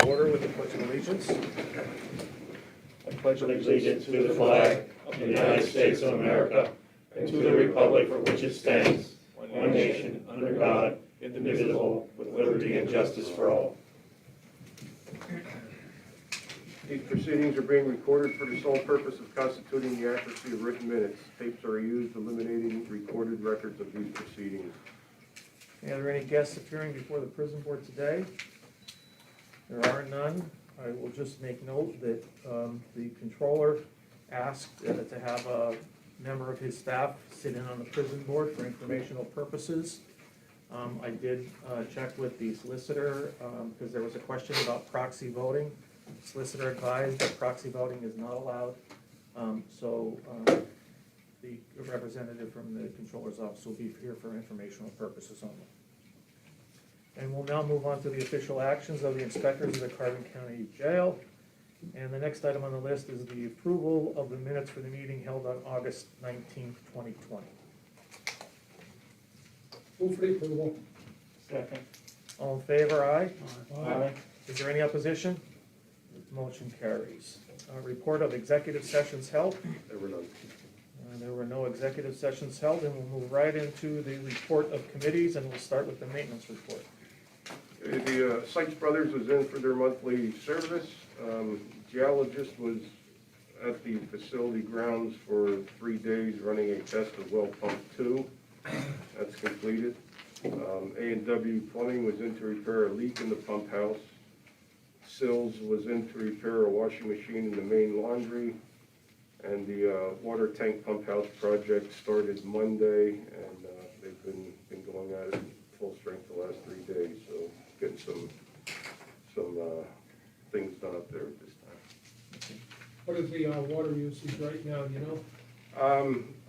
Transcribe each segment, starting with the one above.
order with the Pledge of Allegiance. I pledge Allegiance to the flag of the United States of America and to the republic for which it stands, one nation, under God, indivisible, with liberty and justice for all. These proceedings are being recorded for the sole purpose of constituting the accuracy of written minutes. Tapes are used eliminating recorded records of these proceedings. Are there any guests appearing before the prison board today? There are none. I will just make note that the controller asked to have a member of his staff sit in on the prison board for informational purposes. I did check with the solicitor because there was a question about proxy voting. The solicitor advised that proxy voting is not allowed. The representative from the controller's office will be here for informational purposes only. And we'll now move on to the official actions of the inspectors of the Carbon County Jail. And the next item on the list is the approval of the minutes for the meeting held on August 19th, 2020. Move for the approval. Second. All in favor, aye? Aye. Is there any opposition? Motion carries. Report of executive sessions held. There were none. There were no executive sessions held, and we'll move right into the report of committees, and we'll start with the maintenance report. The Sykes Brothers was in for their monthly service. Geologist was at the facility grounds for 3 days running a test of well pump 2. That's completed. A&W Plumbing was in to repair a leak in the pump house. Sills was in to repair a washing machine in the main laundry. And the water tank pump house project started Monday, and they've been going at it full strength the last 3 days. So getting some things done up there at this time. What is the water usage right now, do you know?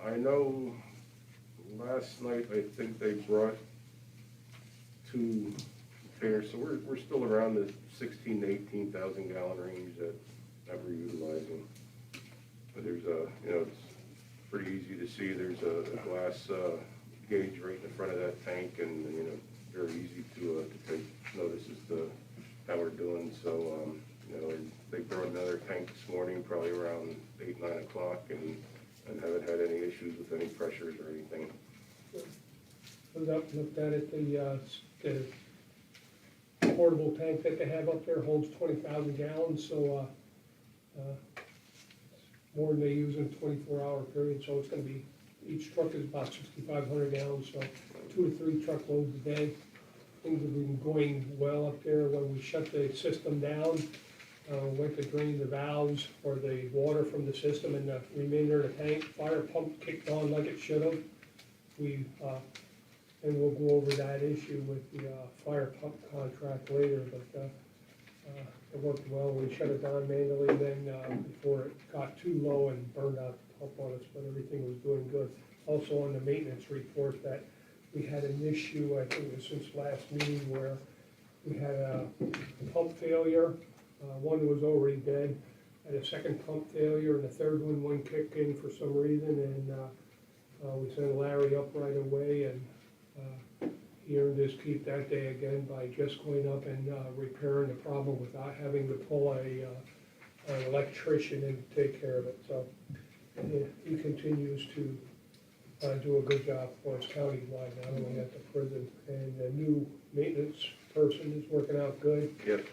I know last night I think they brought 2 containers, so we're still around the 16,000 to 18,000 gallon range that we're utilizing. But there's it's pretty easy to see. There's a glass gauge right in the front of that tank, and very easy to take notice as to how we're doing. So they brought another tank this morning, probably around 8, 9 o'clock, and haven't had any issues with any pressures or anything. I was up and looked at it, the portable tank that they have up there holds 20,000 gallons, so more than they use in a 24-hour period, so it's going to be, each truck is about 6,500 gallons, so 2 to 3 truckloads a day. Things have been going well up there. When we shut the system down, went to drain the valves for the water from the system and the remainder of the tank, fire pump kicked on like it should have. And we'll go over that issue with the fire pump contract later, but it worked well. We shut it down manually then before it got too low and burned out the pump on us, but everything was doing good. Also on the maintenance report that we had an issue, I think it was since last meeting, where we had a pump failure. One was already dead, had a second pump failure, and the third one wouldn't kick in for some reason, and we sent Larry up right away, and he earned his keep that day again by just going up and repairing the problem without having to pull an electrician in to take care of it. So he continues to do a good job for us countywide, not only at the prison. And the new maintenance person is working out good. Yep.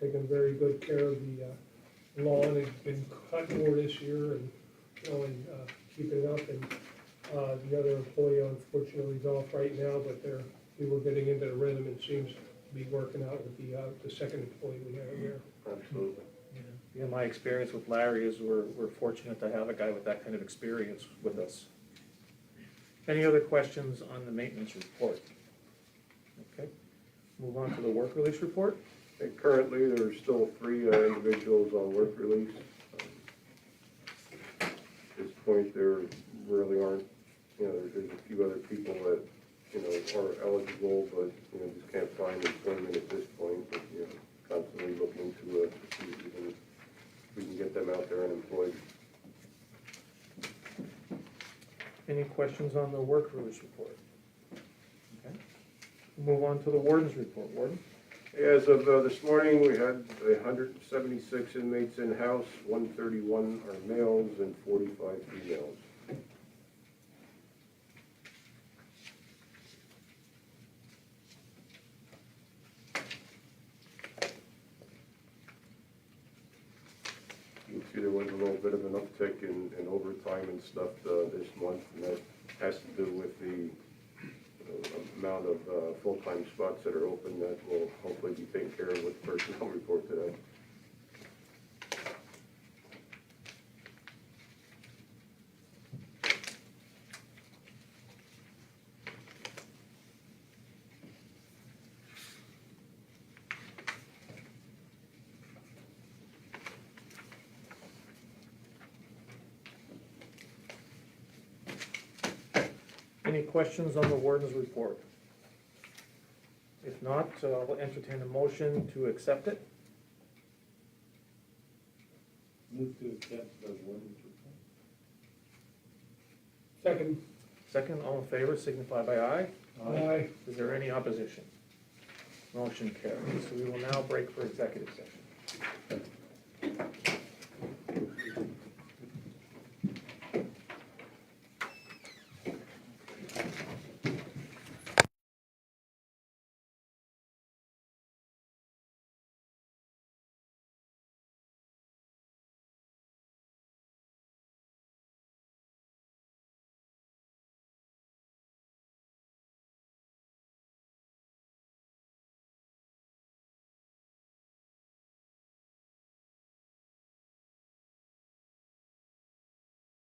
Taking very good care of the lawn. It's been cut more this year, and keeping it up. And the other employee, unfortunately, is off right now, but we were getting into the rhythm and seems to be working out with the second employee we have there. Absolutely. Yeah, my experience with Larry is we're fortunate to have a guy with that kind of experience with us. Any other questions on the maintenance report? Okay, move on to the work release report. And currently, there are still 3 individuals on work release. At this point, there really aren't, there's a few other people that, are eligible, but, just can't find employment at this point. But, constantly looking to see if we can get them out there and employed. Any questions on the work release report? Okay. Move on to the warden's report. Warden? As of this morning, we had 176 inmates in-house, 131 are males and 45 females. You can see there was a little bit of an uptick in overtime and stuff this month, and that has to do with the amount of full-time spots that are open that will hopefully be taken care of with the personnel report today. Any questions on the warden's report? If not, I'll entertain a motion to accept it. Move to accept the warden's report. Second. Second, all in favor, signify by aye. Aye. Is there any opposition? Motion carries. So we will now break for executive session.